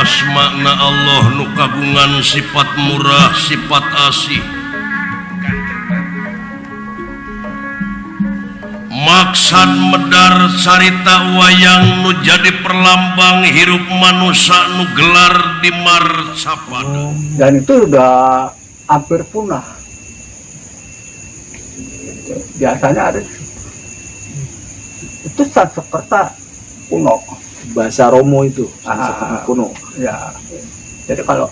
asma-Na Allah nu kagungan sifat murah sifat asih maksad medar carita wayang nu jadi perlambang hirup manusia nu gelar di marcapada dan itu udah hampir punah. Biasanya ada itu Sanskerta kuno, bahasa Romo itu Sanskerta kuno ya. Jadi kalau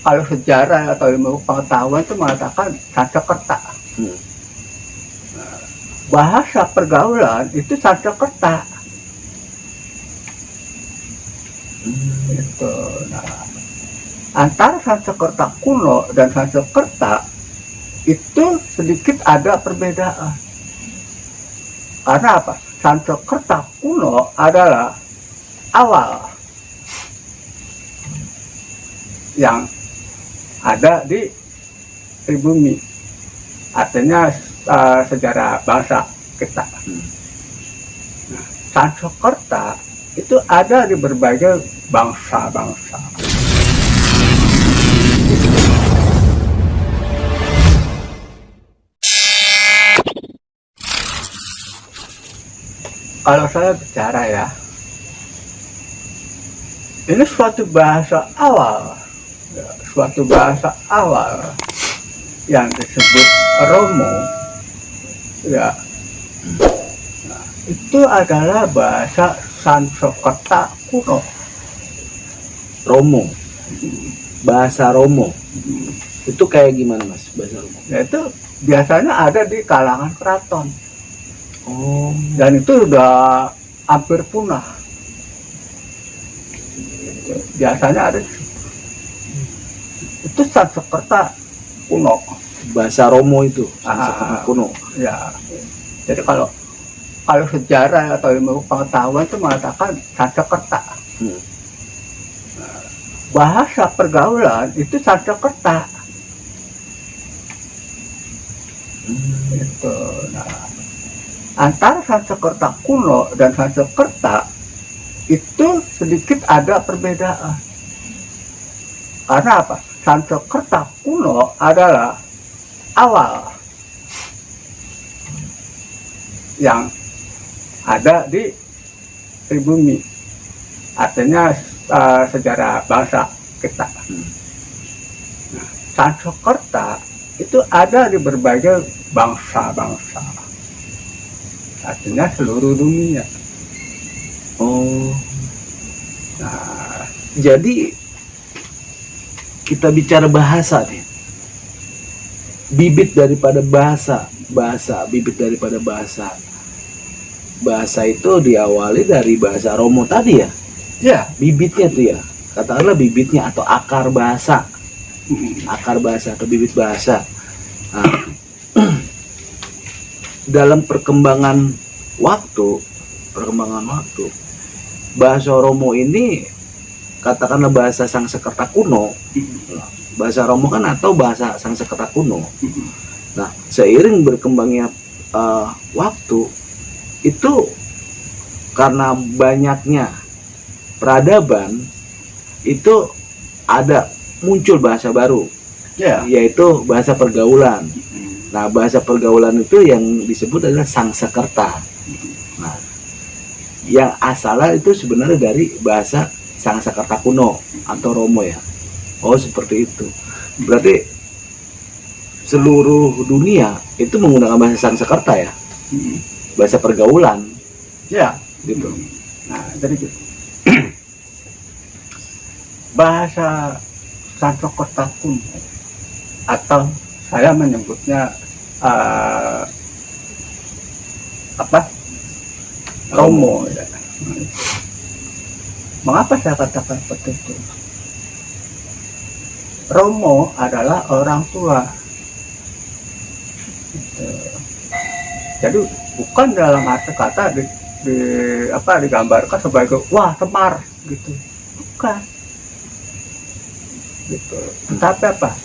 sejarah atau ilmu pengetahuan itu mengatakan Sanskerta. Bahasa pergaulan itu Sanskerta. Itu. Nah, antara Sanskerta kuno dan Sanskerta itu sedikit ada perbedaan. Karena apa? Sanskerta kuno adalah awal yang ada di pribumi, artinya sejarah bangsa kita. Nah, Sanskerta itu ada di berbagai bangsa-bangsa. Kalau saya bicara ya, ini suatu bahasa awal, yang disebut Romo, ya. Nah, itu adalah bahasa Sanskerta kuno. Romo, bahasa Romo itu kayak gimana mas bahasa Romo? Ya, itu biasanya ada di kalangan keraton. Oh, Dan itu udah hampir punah. Biasanya ada itu Sanskerta kuno. bahasa Romo itu Sanskerta kuno. Ya. Jadi kalau sejarah atau ilmu pengetahuan itu mengatakan Sanskerta. Bahasa pergaulan itu Sanskerta. Itu. Nah, antara Sanskerta kuno dan Sanskerta itu sedikit ada perbedaan. Karena apa? Sanskerta kuno adalah awal yang ada di pribumi, artinya sejarah bangsa kita. Nah, Sanskerta itu ada di berbagai bangsa-bangsa, artinya seluruh dunia. Oh, nah, jadi kita bicara bahasa nih, bibit daripada bahasa, bibit daripada bahasa. Bahasa itu diawali dari bahasa Romo tadi ya? Ya, bibitnya tuh ya, katakanlah bibitnya atau akar bahasa, atau bibit bahasa. Nah, dalam perkembangan waktu, bahasa Romo ini katakanlah bahasa Sanskerta kuno. Bahasa Romo kan atau bahasa Sanskerta kuno. Nah, seiring berkembangnya waktu itu, karena banyaknya peradaban, itu ada muncul bahasa baru, yaitu bahasa pergaulan. Nah, bahasa pergaulan itu yang disebut adalah Sanskerta. Nah, yang asalnya itu sebenarnya dari bahasa Sanskerta kuno atau Romo ya. Oh, seperti itu. Berarti seluruh dunia itu menggunakan bahasa Sanskerta ya, bahasa pergaulan. Ya, Gitu. Nah, jadi gitu. Bahasa Sanskerta kuno atau saya menyebutnya Romo. Ya. Mengapa saya katakan seperti itu? Romo adalah orang tua. Jadi bukan dalam arti kata digambarkan sebagai wah Semar gitu, bukan. Gitu. Tetapi apa?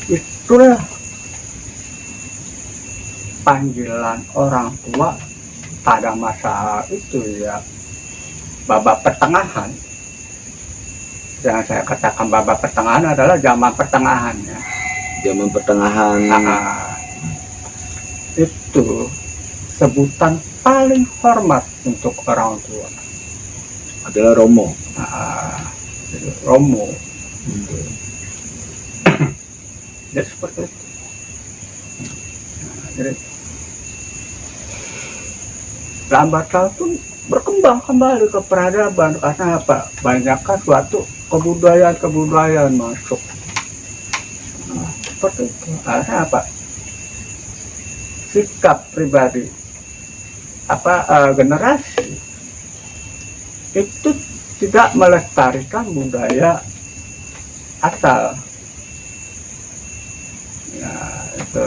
Itulah panggilan orang tua pada masa itu ya, babak pertengahan. yang saya katakan babak pertengahan adalah zaman pertengahan ya. Zaman pertengahan. Itu sebutan paling hormat untuk orang tua Adalah Romo. jadi Romo. Jadi seperti itu. Jadi lambat laun pun berkembang kembali ke peradaban karena apa? Banyakkan suatu kebudayaan masuk. Seperti itu. Karena apa? Sikap pribadi generasi itu tidak melestarikan budaya asal. Ya, itu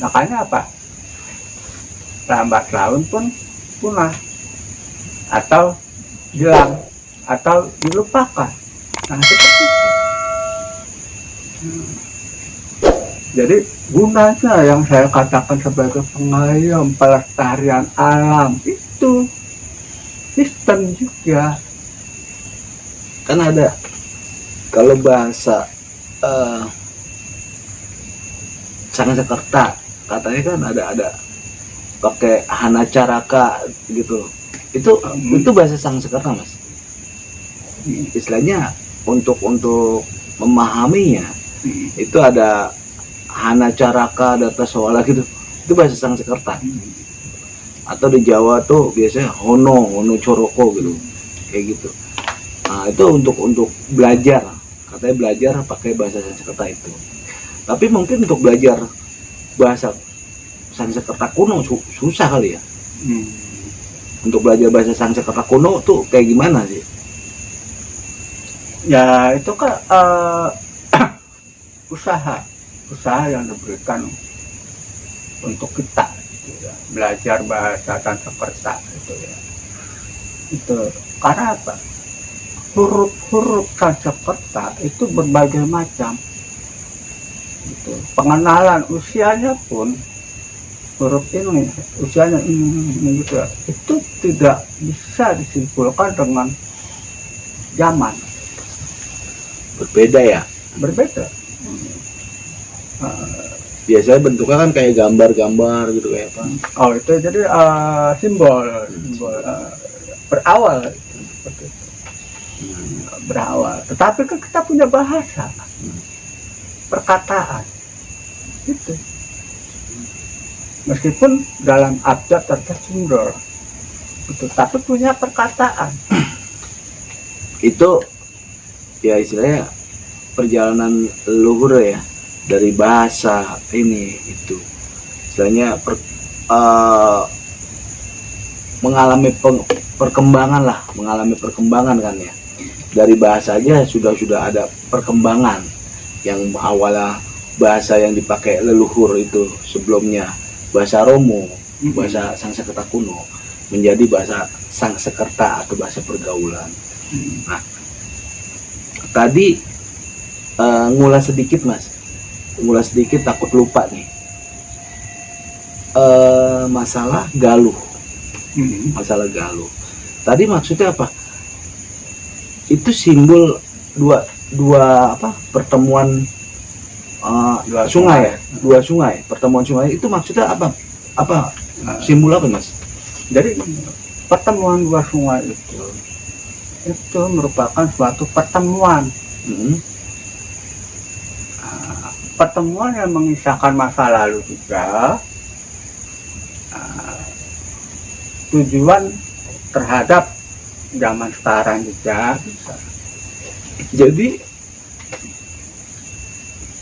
makanya apa? Lambat laun pun punah atau hilang atau dilupakan. Nah, seperti itu. Jadi gunanya yang saya katakan sebagai pengayom pelestarian alam itu sistem juga. Kan ada kalau bahasa Sangsekerta katanya kan ada pakai hanacaraka gitu. Itu bahasa Sangsekerta, Mas. Istilahnya untuk memahaminya itu ada hanacaraka data soala gitu. Itu bahasa Sangsekerta. Atau di Jawa tuh biasanya hono coroko gitu. Kayak gitu. Nah, itu untuk belajar. Katanya belajar pakai bahasa Sangsekerta itu. Tapi mungkin untuk belajar bahasa Sangsekerta kuno susah kali ya. Untuk belajar bahasa Sangsekerta kuno tuh kayak gimana sih? Ya itu kan usaha yang diberikan untuk kita gitu ya. Belajar bahasa Sangsekerta itu ya. Itu karena apa? Huruf-huruf Sangsekerta itu berbagai macam. Gitu. Pengenalan usianya pun huruf ini usianya ini gitu ya. Itu tidak bisa disimpulkan dengan zaman. Berbeda ya? Berbeda. Biasanya bentuknya kan kayak gambar-gambar gitu kayak apa? Oh itu jadi simbol berawal seperti itu. Berawal. Tetapi kan kita punya bahasa, perkataan, gitu. Meskipun dalam abjad tersimbol, itu, tapi punya perkataan. Itu ya istilahnya perjalanan leluhur ya, dari bahasa ini itu istilahnya mengalami perkembangan kan ya. Dari bahasa aja sudah ada perkembangan. Yang awalnya bahasa yang dipakai leluhur itu sebelumnya bahasa Romo, bahasa Sangsekerta kuno, menjadi bahasa Sangsekerta atau bahasa pergaulan. Nah, tadi ngulas sedikit Mas, takut lupa nih. Masalah Galuh. Masalah Galuh. Tadi maksudnya apa? Itu simbol dua pertemuan dua sungai, pertemuan sungai itu maksudnya apa simbol apa Mas? Jadi pertemuan dua sungai itu merupakan suatu pertemuan. Pertemuan yang mengisahkan masa lalu juga, tujuan terhadap zaman sekarang juga bisa. Jadi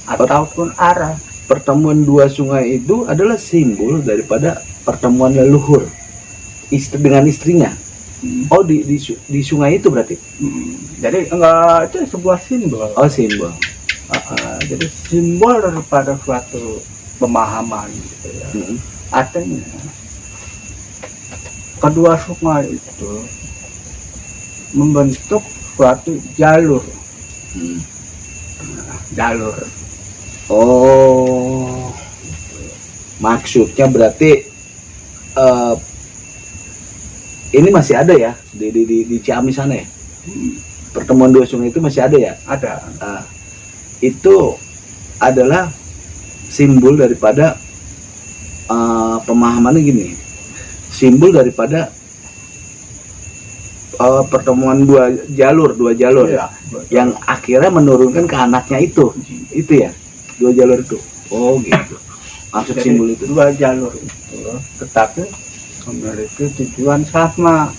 Ataupun arah. pertemuan dua sungai itu adalah simbol daripada pertemuan leluhur dengan istrinya. Oh di sungai itu berarti? Jadi enggak, itu sebuah simbol. Oh simbol. Jadi simbol daripada suatu pemahaman gitu ya. Artinya kedua sungai itu membentuk suatu jalur. Jalur. Oh, maksudnya berarti ini masih ada ya di Ciamis sana ya? pertemuan dua sungai itu masih ada ya. ada. Nah, itu adalah simbol daripada pemahamannya gini, simbol daripada pertemuan dua jalur Iya, yang akhirnya menurunkan ke anaknya itu ya, dua jalur itu. Oh gitu, maksud jadi, simbol itu. dua jalur itu tetapi memiliki tujuan sama.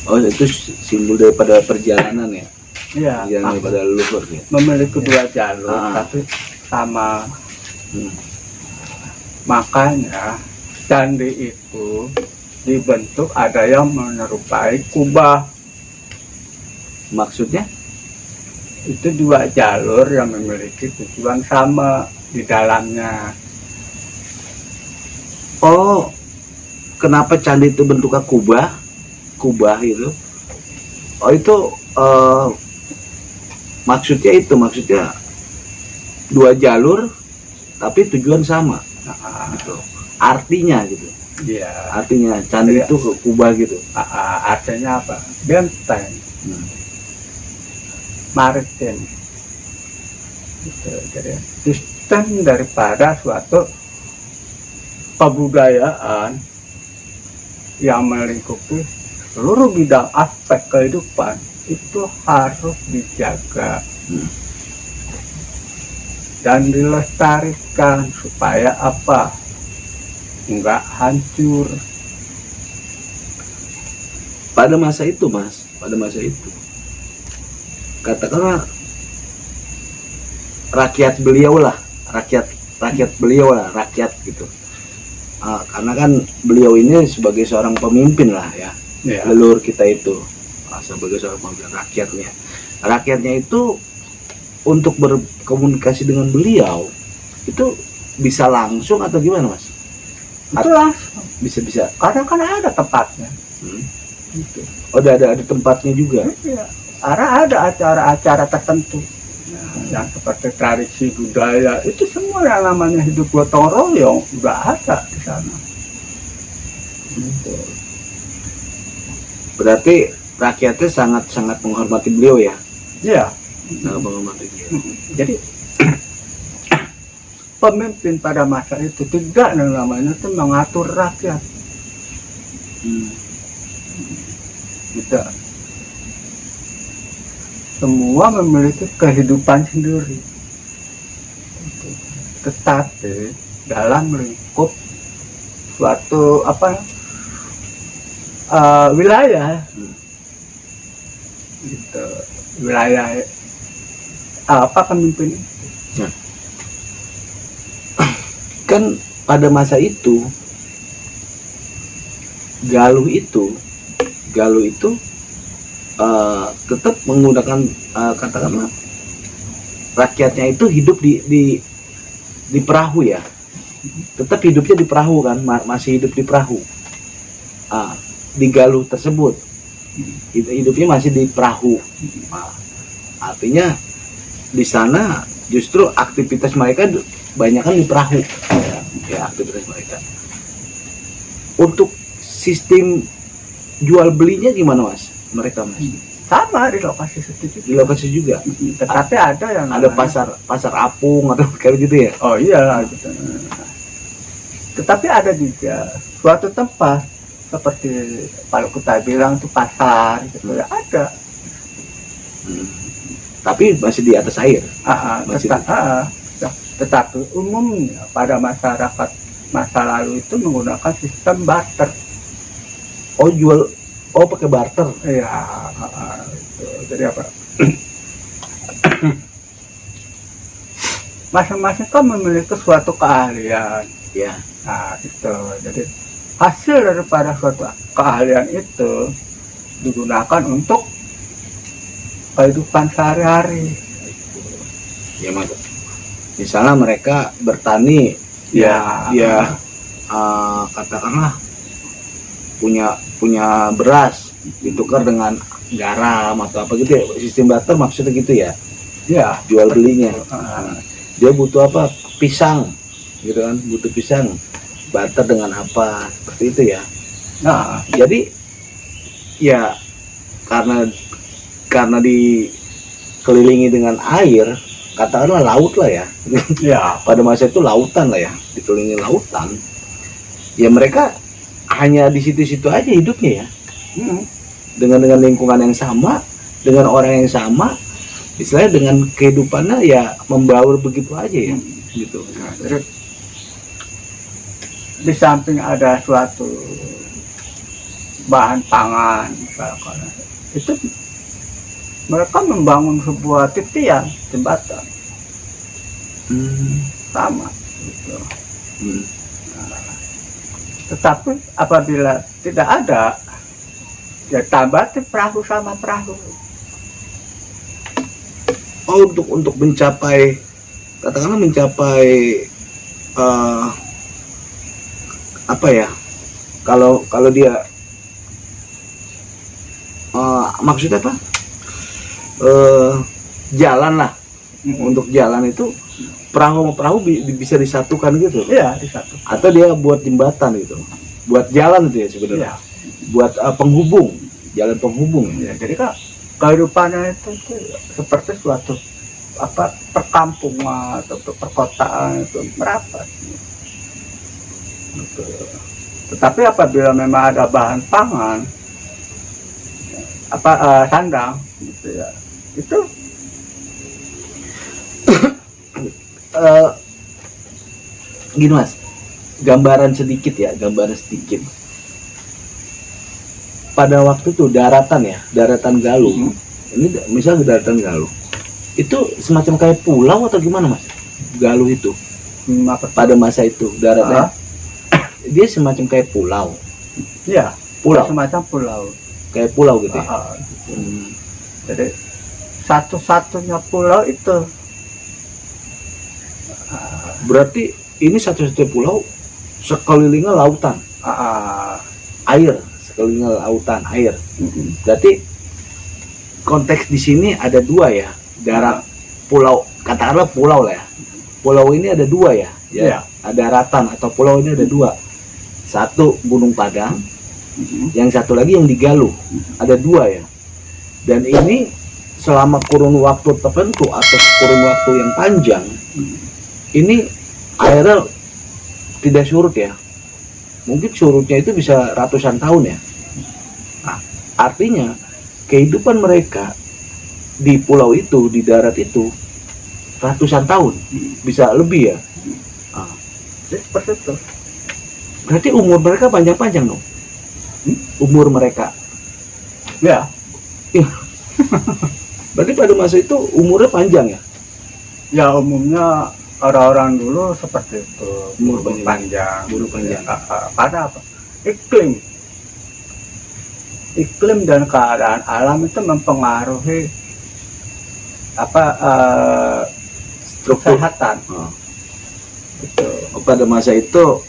Oh itu simbol daripada perjalanan ya, Iya, perjalanan daripada leluhur ya. memiliki dua jalur tapi sama. Makanya candi itu dibentuk ada yang menyerupai kubah. Maksudnya? Itu dua jalur yang memiliki tujuan sama di dalamnya. Oh, kenapa candi itu bentuknya kubah? Kubah itu. Oh itu maksudnya dua jalur tapi tujuan sama. Nah, Gitu. Artinya gitu. iya. Artinya candi Iya. itu kubah gitu. Artinya apa? Benteng maritim. Gitu. Jadi sistem daripada suatu kebudayaan yang melingkupi seluruh bidang aspek kehidupan itu harus dijaga dan dilestarikan supaya apa? Enggak hancur. Pada masa itu Mas, pada masa itu katakanlah rakyat beliau lah, rakyat gitu. Karena kan beliau ini sebagai seorang pemimpin lah ya, Ya. leluhur kita itu sebagai seorang pemimpin rakyatnya itu untuk berkomunikasi dengan beliau itu bisa langsung atau gimana Mas? Itu langsung. Bisa. Karena kan ada tempatnya. Gitu. Oh, ada tempatnya juga. Iya. Karena ada acara-acara tertentu. Yang seperti tradisi budaya itu semua yang namanya hidup gotong royong udah ada di sana. Gitu. Berarti rakyatnya sangat menghormati beliau ya. Iya. Sangat menghormati beliau. Jadi pemimpin pada masa itu tidak yang namanya itu mengatur rakyat. Tidak. Semua memiliki kehidupan sendiri. Tetapi dalam lingkup suatu wilayah, gitu. Wilayah pemimpin itu. Kan pada masa itu Galuh itu tetap menggunakan katakanlah rakyatnya itu hidup di perahu ya, tetap hidupnya di perahu kan, masih hidup di perahu. Di Galuh tersebut hidupnya masih di perahu. Artinya di sana justru aktivitas mereka banyak kan di perahu ya, aktivitas mereka. Untuk sistem jual belinya gimana Mas? Mereka Mas? Sama di lokasi situ Di lokasi juga. tetapi ada yang Ada namanya- pasar apung atau kayak gitu ya? oh iya gitu. Tetapi ada juga suatu tempat seperti kalau kita bilang itu pasar gitu ya, ada. Tapi masih di atas air. Masih Tetapi umumnya pada masyarakat masa lalu itu menggunakan sistem barter. Pakai barter. Iya, gitu. Jadi apa? Masing-masing kan memiliki suatu keahlian. Ya. Nah, itu. Jadi hasil daripada suatu keahlian itu digunakan untuk kehidupan sehari-hari. Ya misalnya mereka bertani, Ya. katakanlah punya beras ditukar dengan garam atau apa gitu ya, sistem barter maksudnya gitu ya, Ya. jual belinya. Ah. Dia butuh apa, pisang gitu kan, butuh pisang, barter dengan apa, seperti itu ya. Nah, Jadi ya karena dikelilingi dengan air, katakanlah laut lah ya. Ya. Pada masa itu lautan lah ya, dikelilingi lautan. Ya mereka hanya di situ-situ aja hidupnya ya. Dengan lingkungan yang sama, dengan orang yang sama, istilahnya dengan kehidupannya ya membaur begitu aja ya, gitu. Nah, jadi di samping ada suatu bahan pangan, misalkan, itu mereka membangun sebuah titian jembatan sama. Gitu. Nah, tetapi apabila tidak ada, ya tambah perahu sama perahu. Oh, untuk mencapai, katakanlah mencapai apa ya? Kalau dia maksudnya apa? Jalan lah. Untuk jalan itu perahu sama perahu bisa disatukan gitu. Iya, disatukan. Atau dia buat jembatan gitu. Buat jalan itu ya sebenarnya. Iya. Buat penghubung, jalan penghubung. Ya, jadi kan kehidupannya itu seperti suatu perkampungan atau perkotaan itu merapat. Gitu. Tetapi apabila memang ada bahan pangan, sandang, gitu ya, itu gini Mas, gambaran sedikit. Pada waktu itu daratan Galuh. Ini misalnya daratan Galuh. Itu semacam kayak pulau atau gimana Mas? Galuh itu. Pada masa itu daratnya dia semacam kayak pulau. Iya, Pulau. semacam pulau. Kayak pulau gitu ya. Gitu. Jadi satu-satunya pulau itu. Berarti ini satu-satunya pulau sekelilingnya lautan. Air, sekelilingnya lautan, air. Berarti konteks di sini ada dua ya, darat pulau, katakanlah pulau lah ya. Pulau ini ada dua ya, Iya. Ada daratan atau pulau ini ada dua. Satu Gunung Padang, yang satu lagi yang di Galuh, ada dua ya. Dan ini selama kurun waktu tertentu atau kurun waktu yang panjang, ini airnya tidak surut ya. Mungkin surutnya itu bisa ratusan tahun ya. Nah, artinya kehidupan mereka di pulau itu, di darat itu ratusan tahun, bisa lebih ya. Nah, Jadi seperti itu. berarti umur mereka panjang-panjang dong. Umur mereka. Ya, Berarti pada masa itu umurnya panjang ya. ya umumnya orang-orang dulu seperti itu, Umur panjang. Umur panjang. Karena apa? Iklim dan keadaan alam itu mempengaruhi Struktur. kesehatan. Oh. Gitu. Pada masa itu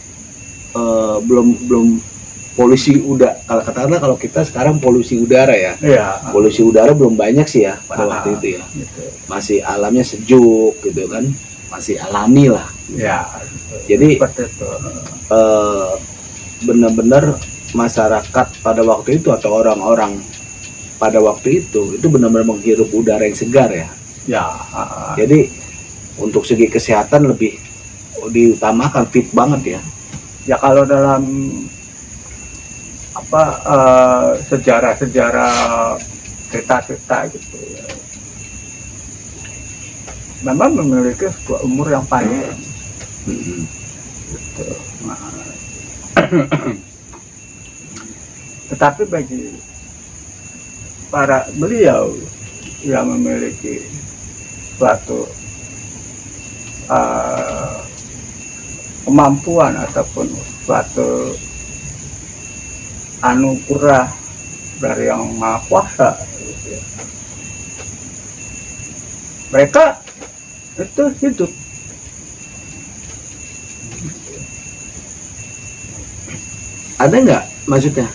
belum polusi udara. Katakanlah kalau kita sekarang polusi udara ya. Iya. Polusi udara belum banyak sih ya pada waktu itu ya. Gitu. Masih alamnya sejuk gitu kan. Masih alami lah. Ya. Jadi Seperti itu. benar-benar masyarakat pada waktu itu atau orang-orang pada waktu itu benar-benar menghirup udara yang segar ya. Ya. Jadi untuk segi kesehatan lebih diutamakan, fit banget ya. Ya kalau dalam sejarah-sejarah cerita-cerita gitu ya, memang memiliki sebuah umur yang panjang. Gitu. Nah, tetapi bagi para beliau yang memiliki suatu kemampuan ataupun suatu anugerah dari Yang Maha Kuasa, gitu ya, mereka itu hidup. Ada nggak maksudnya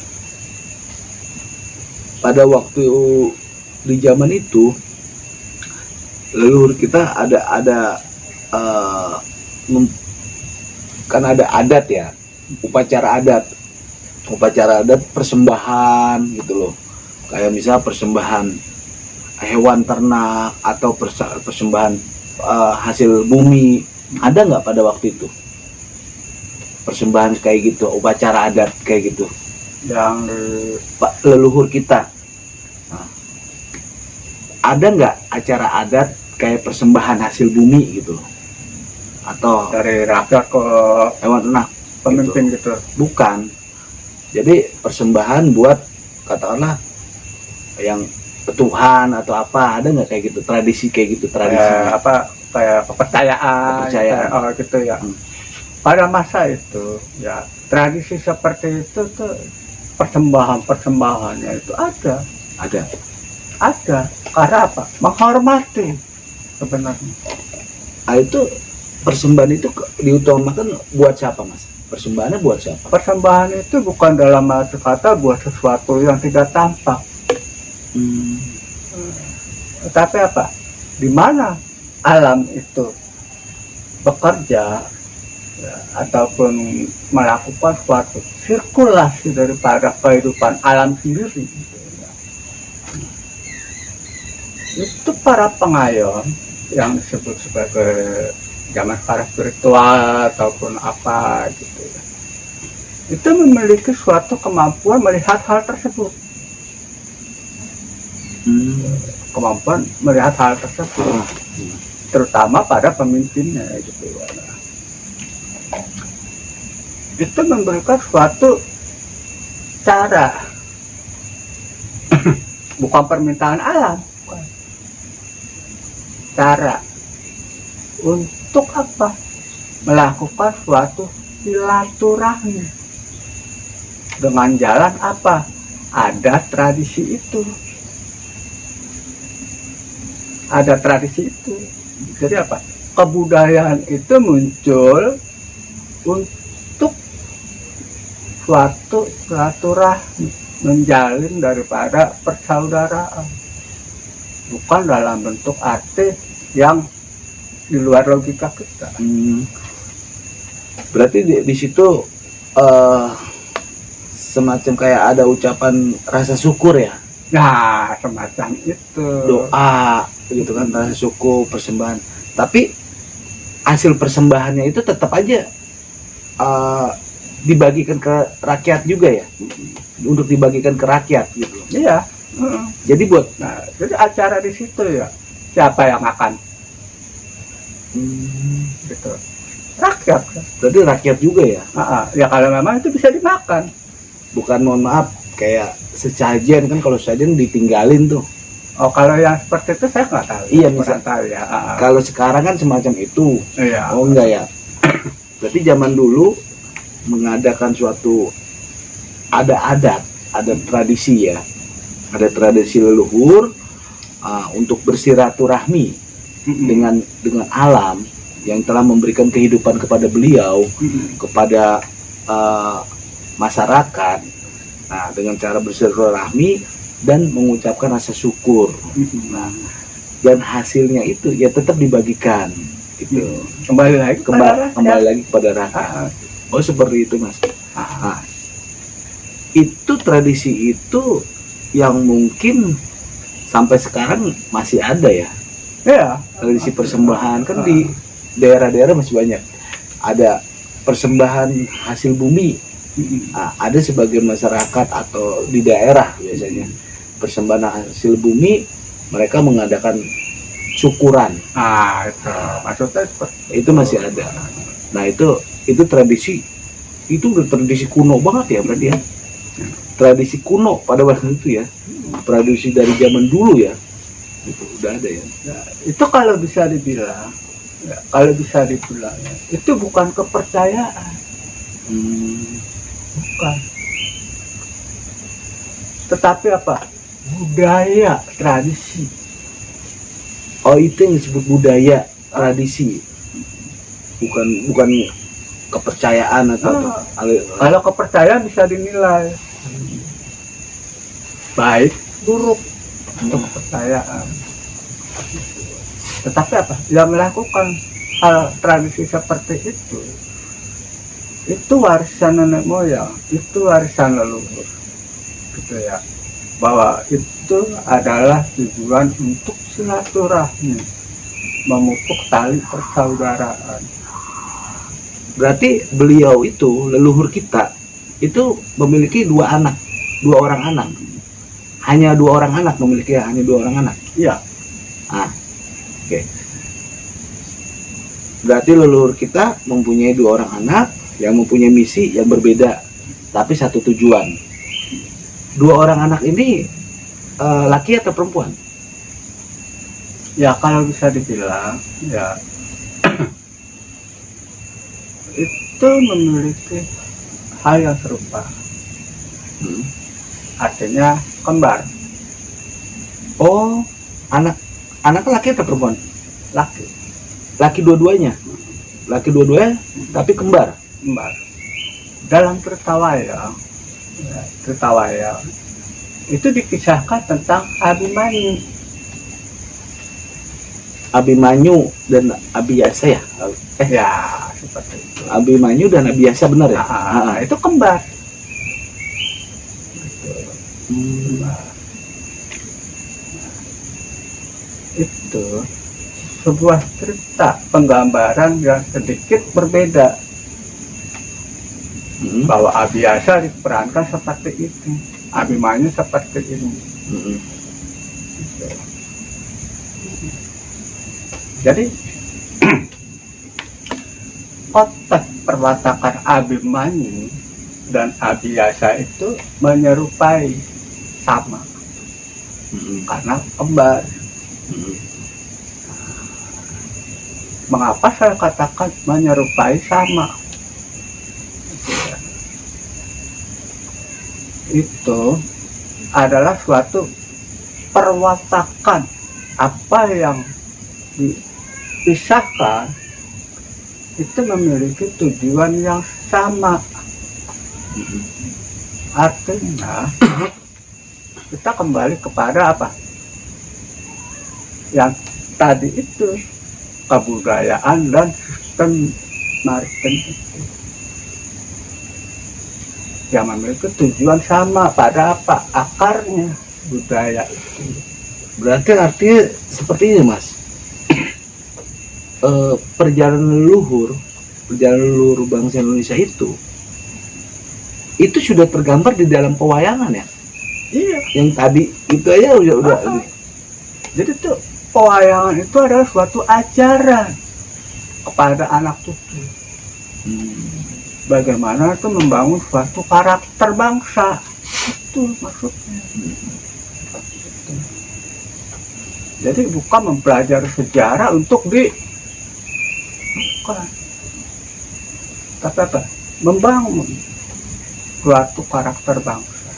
pada waktu di zaman itu leluhur kita kan ada adat ya, upacara adat persembahan gitu loh, kayak misal persembahan hewan ternak atau persembahan hasil bumi, ada nggak pada waktu itu persembahan kayak gitu, upacara adat kayak gitu yang leluhur kita? Nah, ada nggak acara adat kayak persembahan hasil bumi gitu, atau dari rakyat ke hewan ternak pemimpin gitu. bukan, jadi persembahan buat katakanlah yang Tuhan atau apa, ada nggak kayak gitu tradisi kayak gitu, tradisi Kayak kepercayaan gitu ya. Pada masa itu ya tradisi seperti itu tuh, persembahannya itu ada karena apa, menghormati sebenarnya. Itu persembahan itu diutamakan buat siapa, Mas? Persembahannya buat siapa? Persembahan itu bukan dalam arti kata buat sesuatu yang tidak tampak, tapi apa, di mana alam itu bekerja ya, ataupun melakukan suatu sirkulasi daripada kehidupan alam sendiri gitu, ya. Itu para pengayom yang disebut sebagai zaman para spiritual ataupun apa gitu ya, itu memiliki suatu kemampuan melihat hal tersebut, kemampuan melihat hal tersebut, terutama pada pemimpinnya gitu ya. Itu memberikan suatu cara bukan permintaan alam, bukan. Cara untuk apa, melakukan suatu silaturahmi dengan jalan apa, ada tradisi itu, jadi apa, kebudayaan itu muncul untuk suatu silaturahmi, menjalin daripada persaudaraan, bukan dalam bentuk arti yang di luar logika kita. Berarti di situ semacam kayak ada ucapan rasa syukur ya? Nah, semacam itu. Doa gitu kan, rasa syukur, persembahan. Tapi hasil persembahannya itu tetap aja dibagikan ke rakyat juga ya? Untuk dibagikan ke rakyat gitu. Iya. Jadi jadi acara di situ ya, siapa yang akan? Gitu. Rakyat. Berarti rakyat juga ya? Ya kalau memang itu bisa dimakan. Bukan, mohon maaf, kayak sesajen kan, kalau sesajen ditinggalin tuh. Oh, kalau yang seperti itu saya nggak tahu. Iya, misal tahu ya. Kalau sekarang kan semacam itu. Iya. Oh enggak ya? Berarti zaman dulu mengadakan suatu ada tradisi ya, ada tradisi leluhur untuk bersiraturahmi dengan alam yang telah memberikan kehidupan kepada beliau, kepada masyarakat. Nah, dengan cara bersiraturahmi dan mengucapkan rasa syukur. Nah, dan hasilnya itu ya tetap dibagikan gitu. Kembali lagi kepada rakyat. Oh, seperti itu, Mas. Nah, itu tradisi itu yang mungkin sampai sekarang masih ada ya. Ya, Tradisi persembahan kan di daerah-daerah masih banyak. Ada persembahan hasil bumi. Ada sebagian masyarakat atau di daerah biasanya persembahan hasil bumi, mereka mengadakan syukuran. Itu maksudnya itu masih ada. Nah, itu tradisi, itu udah tradisi kuno banget ya berarti ya. Tradisi kuno pada waktu itu ya. Tradisi dari zaman dulu ya. Itu udah ada ya. Itu kalau bisa dibilang itu bukan kepercayaan. Bukan. Tetapi apa? Budaya, tradisi. Oh, itu yang disebut budaya, tradisi. Bukan kepercayaan atau kalau kepercayaan bisa dinilai baik, buruk untuk kepercayaan. Tetapi apa? Yang melakukan hal tradisi seperti itu warisan nenek moyang, itu warisan leluhur, gitu ya. bahwa itu adalah tujuan untuk silaturahmi, memupuk tali persaudaraan. Berarti beliau itu, leluhur kita itu memiliki dua orang anak. Hanya dua orang anak memiliki, hanya dua orang anak. Iya. Oke. Berarti leluhur kita mempunyai dua orang anak yang mempunyai misi yang berbeda, tapi satu tujuan. Dua orang anak ini laki atau perempuan? Ya kalau bisa dibilang ya itu memiliki hal yang serupa. Artinya kembar. Oh, anak laki atau perempuan? Laki. Laki dua-duanya, tapi kembar. Dalam Tirtawaya, itu dikisahkan tentang Abimanyu dan Abiyasa ya? Ya, seperti itu. Abimanyu dan Abiyasa, benar ya? Itu kembar. Itu sebuah cerita penggambaran yang sedikit berbeda. Bahwa Abiyasa diperankan seperti itu, Abimanyu seperti ini. Jadi konteks perwatakan Abimanyu dan Abiyasa itu menyerupai, sama, karena kembar. Mengapa saya katakan menyerupai, sama? Itu adalah suatu perwatakan, apa yang dipisahkan itu memiliki tujuan yang sama. Artinya kita kembali kepada apa yang tadi itu, kebudayaan dan sistem maritim itu yang memiliki tujuan sama. Pada apa akarnya budaya itu. Berarti artinya seperti ini, Mas. Perjalanan leluhur bangsa Indonesia itu sudah tergambar di dalam pewayangan ya. Iya. Yang tadi itu aja udah. Jadi tuh pewayangan itu adalah suatu ajaran kepada anak cucu. Bagaimana itu membangun suatu karakter bangsa, itu maksudnya. Jadi bukan mempelajari sejarah untuk bukan, tapi apa? Membangun suatu karakter bangsa.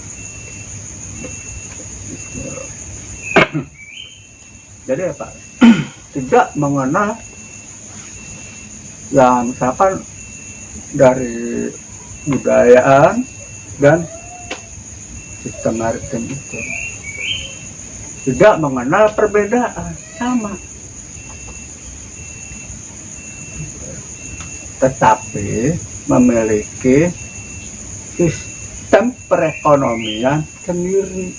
Jadi apa? Tidak mengenal yang misalkan dari budayaan dan sistem maritim itu tidak mengenal perbedaan, sama, tetapi memiliki sistem perekonomian sendiri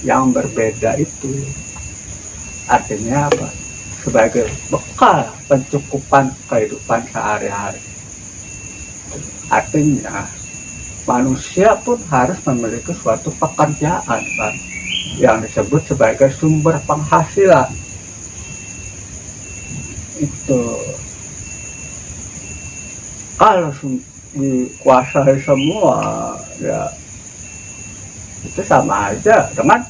yang berbeda. Itu artinya apa? Sebagai bekal pencukupan kehidupan sehari-hari. Artinya manusia pun harus memiliki suatu pekerjaan, kan, yang disebut sebagai sumber penghasilan. Itu kalau dikuasai semua, ya itu sama aja dengan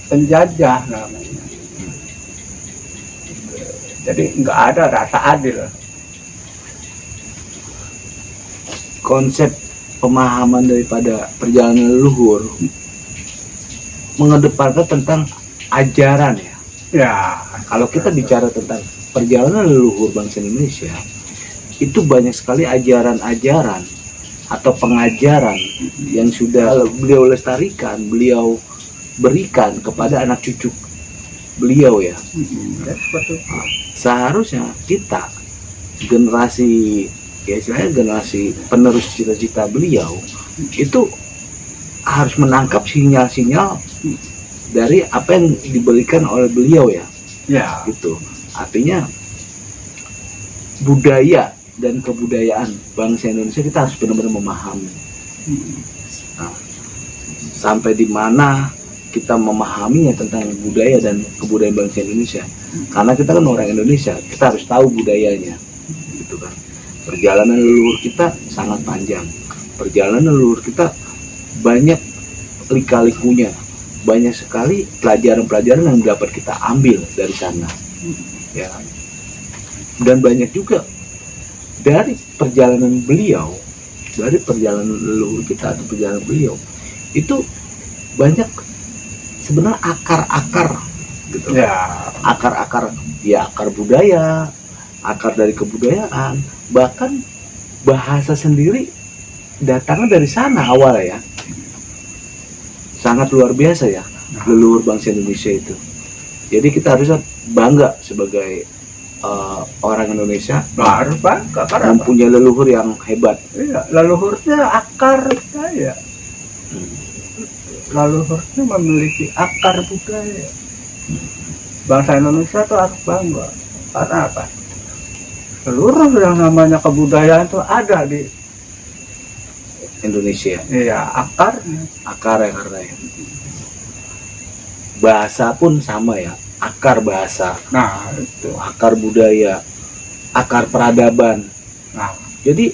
penjajah namanya. Jadi nggak ada rasa adil. Konsep pemahaman daripada perjalanan leluhur mengedepankan tentang ajaran ya. Ya, Kalau kita bicara tentang perjalanan leluhur bangsa Indonesia, itu banyak sekali ajaran-ajaran atau pengajaran yang sudah beliau lestarikan, beliau berikan kepada anak cucu beliau ya. seperti itu. Seharusnya kita generasi ya istilahnya generasi penerus cita-cita beliau itu harus menangkap sinyal-sinyal dari apa yang diberikan oleh beliau ya. Ya. Gitu. Artinya budaya dan kebudayaan bangsa Indonesia kita harus benar-benar memahami. Nah, sampai di mana kita memahaminya tentang budaya dan kebudayaan bangsa Indonesia. Karena kita kan orang Indonesia, kita harus tahu budayanya. Gitu kan. Perjalanan leluhur kita sangat panjang. Perjalanan leluhur kita banyak lika-likunya. Banyak sekali pelajaran-pelajaran yang dapat kita ambil dari sana. Ya. Dan banyak juga dari perjalanan beliau, dari perjalanan leluhur kita atau perjalanan beliau, itu banyak sebenarnya akar-akar gitu. Ya. Akar-akar, ya akar budaya, akar dari kebudayaan, bahkan bahasa sendiri datangnya dari sana awal ya. Sangat luar biasa ya leluhur bangsa Indonesia itu. Jadi kita harus bangga sebagai orang Indonesia, Harus bangga karena mempunyai leluhur yang hebat. iya, leluhurnya akar budaya. Leluhurnya memiliki akar budaya. Bangsa Indonesia itu harus bangga. Karena apa? Seluruh yang namanya kebudayaan itu ada di Indonesia, akarnya. akar ya karena ya. Bahasa pun sama ya, akar bahasa, Nah, itu. akar budaya, akar peradaban. Nah, Jadi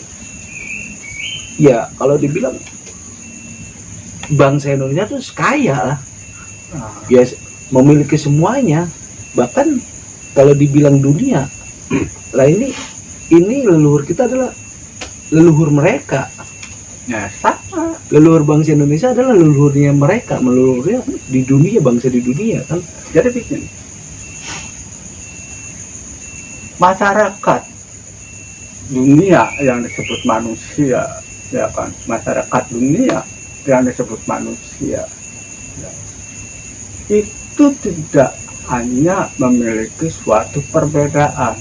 ya kalau dibilang bangsa Indonesia tuh kaya lah, nah, ya memiliki semuanya. Bahkan kalau dibilang dunia, lah ini leluhur kita adalah leluhur mereka. ya sama. Leluhur bangsa Indonesia adalah leluhurnya mereka, leluhurnya di dunia, bangsa di dunia kan. Jadi begini, masyarakat dunia yang disebut manusia, ya kan, masyarakat dunia yang disebut manusia, ya, itu tidak hanya memiliki suatu perbedaan,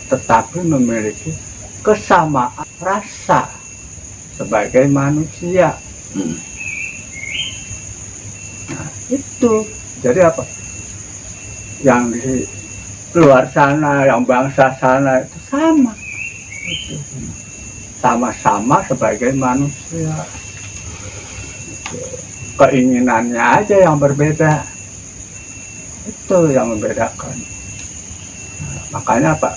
tetapi memiliki kesamaan rasa sebagai manusia. Nah, itu jadi apa? Yang di luar sana, yang bangsa sana itu sama. Itu. Sama-sama sebagai manusia. Itu. Keinginannya aja yang berbeda. Itu yang membedakan. Nah, makanya apa?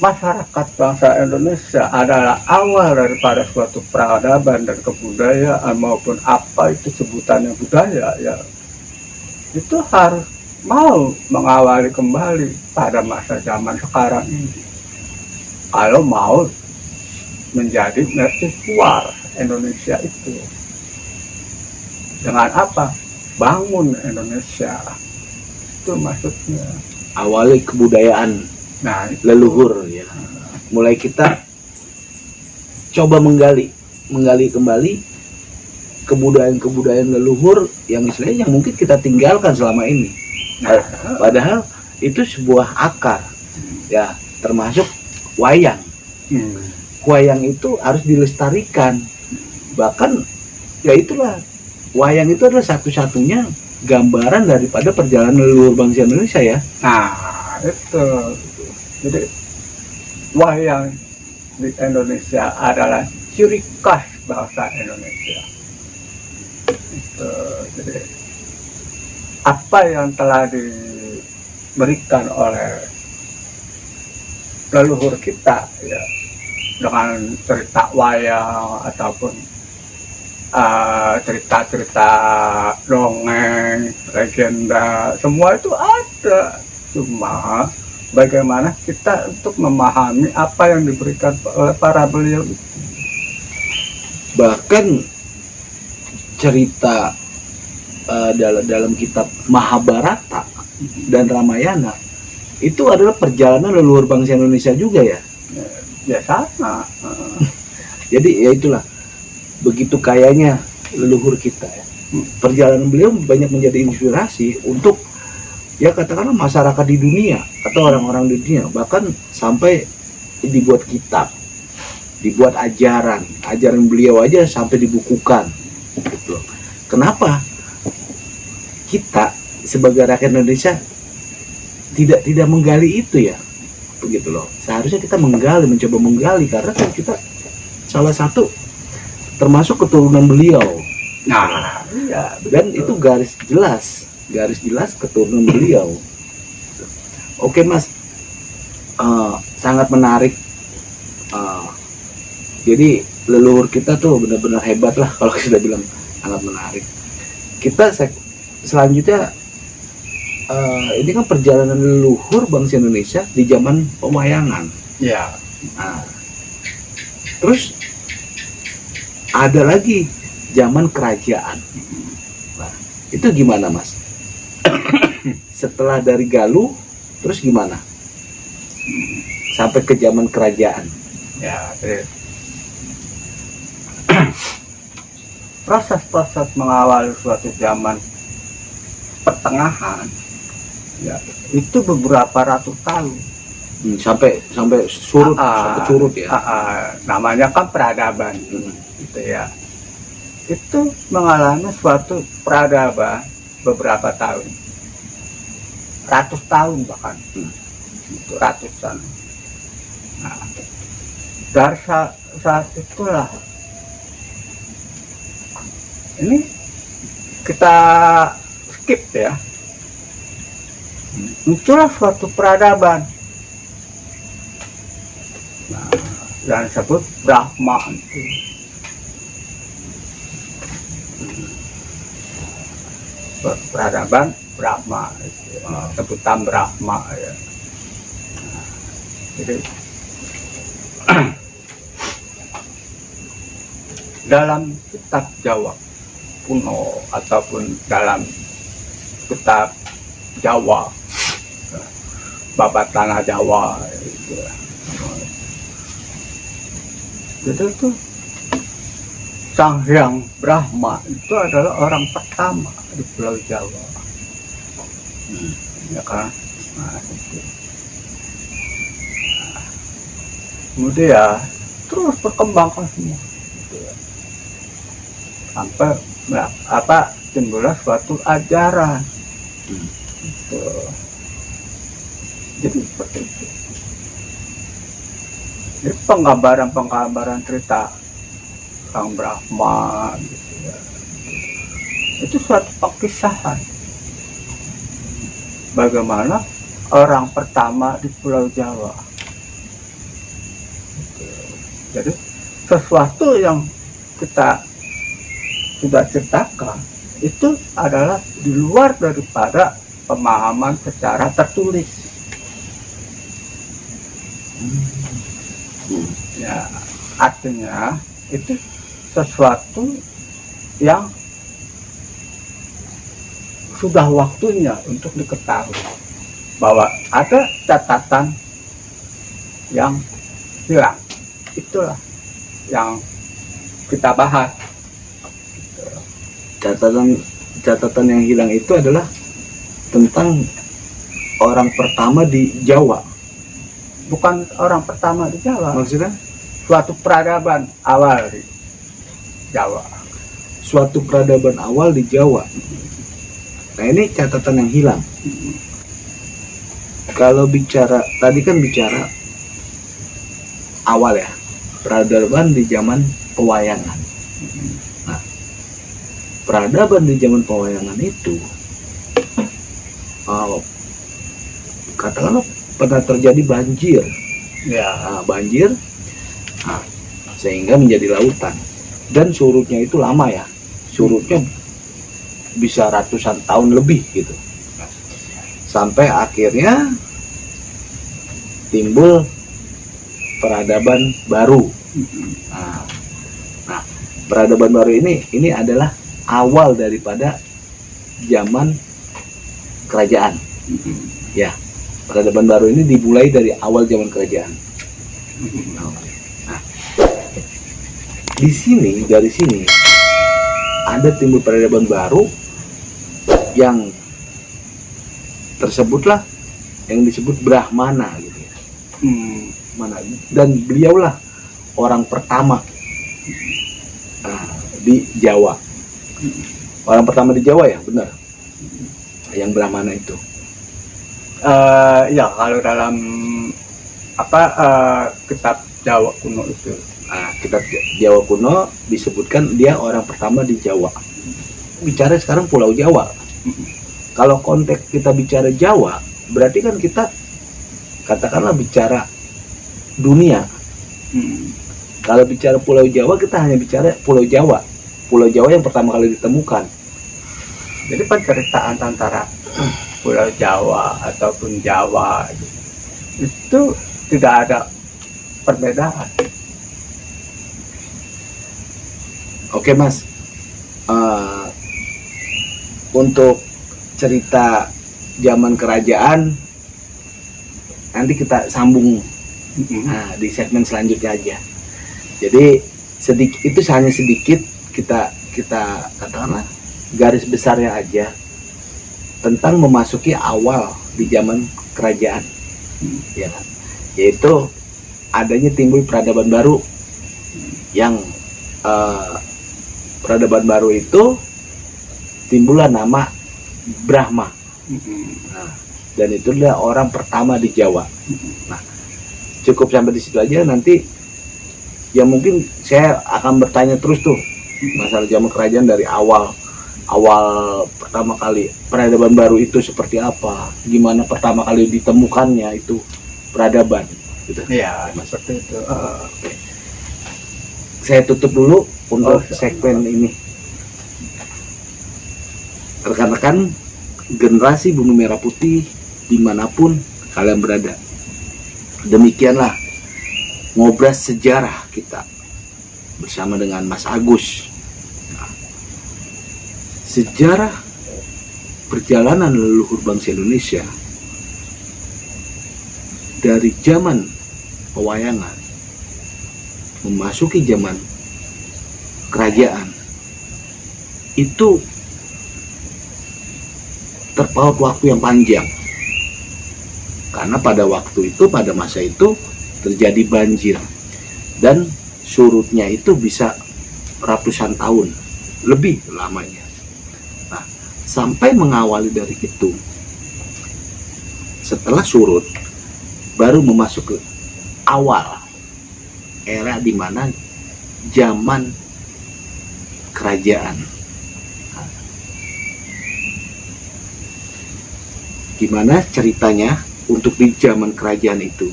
Masyarakat bangsa Indonesia adalah awal daripada suatu peradaban dan kebudayaan maupun apa itu sebutannya budaya ya. Itu harus mau mengawali kembali pada masa zaman sekarang ini. Kalau mau menjadi mercusuar Indonesia itu. Dengan apa? Bangun Indonesia. Itu maksudnya. Awali kebudayaan Nah, leluhur ya. Mulai kita coba menggali kembali kebudayaan leluhur yang istilahnya yang mungkin kita tinggalkan selama ini. Padahal itu sebuah akar ya, termasuk wayang. Wayang itu harus dilestarikan. Bahkan ya itulah, wayang itu adalah satu-satunya gambaran daripada perjalanan leluhur bangsa Indonesia ya. Nah, itu. Jadi wayang di Indonesia adalah ciri khas bangsa Indonesia. Itu. Jadi apa yang telah diberikan oleh leluhur kita ya, dengan cerita wayang ataupun cerita-cerita dongeng, legenda, semua itu ada. Cuma bagaimana kita untuk memahami apa yang diberikan oleh para beliau itu. Bahkan cerita dalam kitab Mahabharata dan Ramayana itu adalah perjalanan leluhur bangsa Indonesia juga ya. Ya sama. Jadi ya itulah, begitu kayanya leluhur kita ya. Perjalanan beliau banyak menjadi inspirasi untuk ya katakanlah masyarakat di dunia atau orang-orang di dunia, bahkan sampai dibuat kitab, dibuat ajaran beliau aja sampai dibukukan gitu. Kenapa kita sebagai rakyat Indonesia tidak menggali itu ya, begitu loh. Seharusnya kita mencoba menggali, karena kan kita salah satu termasuk keturunan beliau. Nah, iya, Dan itu garis jelas keturunan beliau. Oke Mas, sangat menarik. Jadi leluhur kita tuh benar-benar hebat lah kalau kita bilang, sangat menarik. Kita selanjutnya ini kan perjalanan leluhur bangsa Indonesia di zaman pewayangan. ya. Nah, terus ada lagi zaman kerajaan. Nah, itu gimana Mas? Setelah dari Galuh, terus gimana? Sampai ke zaman kerajaan. Ya, proses-proses mengawal suatu zaman pertengahan, ya, itu beberapa ratus tahun. Sampai surut, sampai surut ya. Namanya kan peradaban, gitu ya. Itu mengalami suatu peradaban beberapa tahun, ratus tahun bahkan, itu ratusan. Nah, dari saat itulah ini kita skip ya, muncullah suatu peradaban, nah, yang disebut Brahma itu. Peradaban Brahma itu, sebutan Brahma ya. Nah, jadi dalam kitab Jawa kuno ataupun dalam kitab Jawa, babat tanah Jawa gitu. Jadi itu Sang Hyang Brahma itu adalah orang pertama di Pulau Jawa, ya kan. Nah, itu. Nah, kemudian terus berkembang kan semua, gitu ya. Sampai timbullah suatu ajaran, gitu. Jadi seperti itu. Jadi penggambaran cerita Sang Brahma, gitu ya, itu suatu perkisahan bagaimana orang pertama di Pulau Jawa, gitu. Jadi sesuatu yang kita sudah ceritakan itu adalah di luar daripada pemahaman secara tertulis. Ya, artinya itu sesuatu yang sudah waktunya untuk diketahui bahwa ada catatan yang hilang. Itulah yang kita bahas. Catatan yang hilang itu adalah tentang orang pertama di Jawa. Bukan orang pertama di Jawa. Maksudnya? Suatu peradaban awal di Jawa. Suatu peradaban awal di Jawa. Nah, ini catatan yang hilang. Kalau bicara, tadi kan bicara awal ya, peradaban di zaman pewayangan. Nah, peradaban di zaman pewayangan itu, katakanlah pernah terjadi banjir. Ya. Nah, banjir, sehingga menjadi lautan. Dan surutnya itu lama ya, surutnya bisa ratusan tahun lebih gitu, sampai akhirnya timbul peradaban baru. Nah, peradaban baru ini adalah awal daripada zaman kerajaan. Ya, peradaban baru ini dimulai dari awal zaman kerajaan. Nah, dari sini ada timbul peradaban baru yang tersebutlah yang disebut Brahmana gitu ya. mana, dan beliaulah orang pertama di Jawa. Orang pertama di Jawa ya, benar. Yang Brahmana itu. Ya kalau dalam kitab Jawa kuno itu. Kitab Jawa kuno disebutkan dia orang pertama di Jawa. Bicara sekarang Pulau Jawa. Kalau konteks kita bicara Jawa, berarti kan kita katakanlah bicara dunia. Kalau bicara Pulau Jawa, kita hanya bicara Pulau Jawa. Pulau Jawa yang pertama kali ditemukan. Jadi penceritaan antara Pulau Jawa ataupun Jawa itu tidak ada perbedaan. Oke Mas, untuk cerita zaman kerajaan nanti kita sambung di segmen selanjutnya aja. Jadi itu hanya sedikit kita katakanlah garis besarnya aja tentang memasuki awal di zaman kerajaan, ya kan? Yaitu adanya timbul peradaban baru yang peradaban baru itu timbullah nama Brahma. Dan itulah orang pertama di Jawa. Nah, cukup sampai di situ aja. Nanti ya mungkin saya akan bertanya terus tuh masalah zaman kerajaan dari awal pertama kali peradaban baru itu seperti apa, gimana pertama kali ditemukannya itu peradaban gitu. Iya, seperti itu. Saya tutup dulu untuk segmen ini. Rekan-rekan generasi Bumi Merah Putih dimanapun kalian berada, demikianlah ngobras sejarah kita bersama dengan Mas Agus. Sejarah perjalanan leluhur bangsa Indonesia dari zaman pewayangan memasuki zaman kerajaan itu terpaut waktu yang panjang, karena pada waktu itu, pada masa itu terjadi banjir dan surutnya itu bisa ratusan tahun lebih lamanya. Nah, sampai mengawali dari itu, setelah surut baru memasuki awal era di mana zaman kerajaan. Gimana ceritanya untuk di zaman kerajaan itu?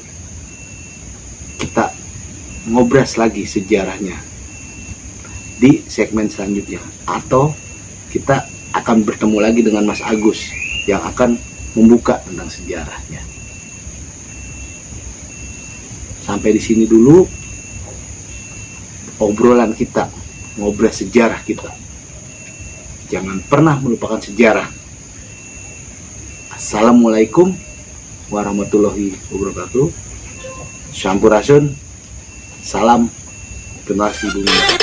Kita ngobras lagi sejarahnya di segmen selanjutnya, atau kita akan bertemu lagi dengan Mas Agus yang akan membuka tentang sejarahnya. Sampai di sini dulu obrolan kita, ngobras sejarah kita. Jangan pernah melupakan sejarah. Assalamualaikum warahmatullahi wabarakatuh. Sampurasun. Salam generasi Bumi.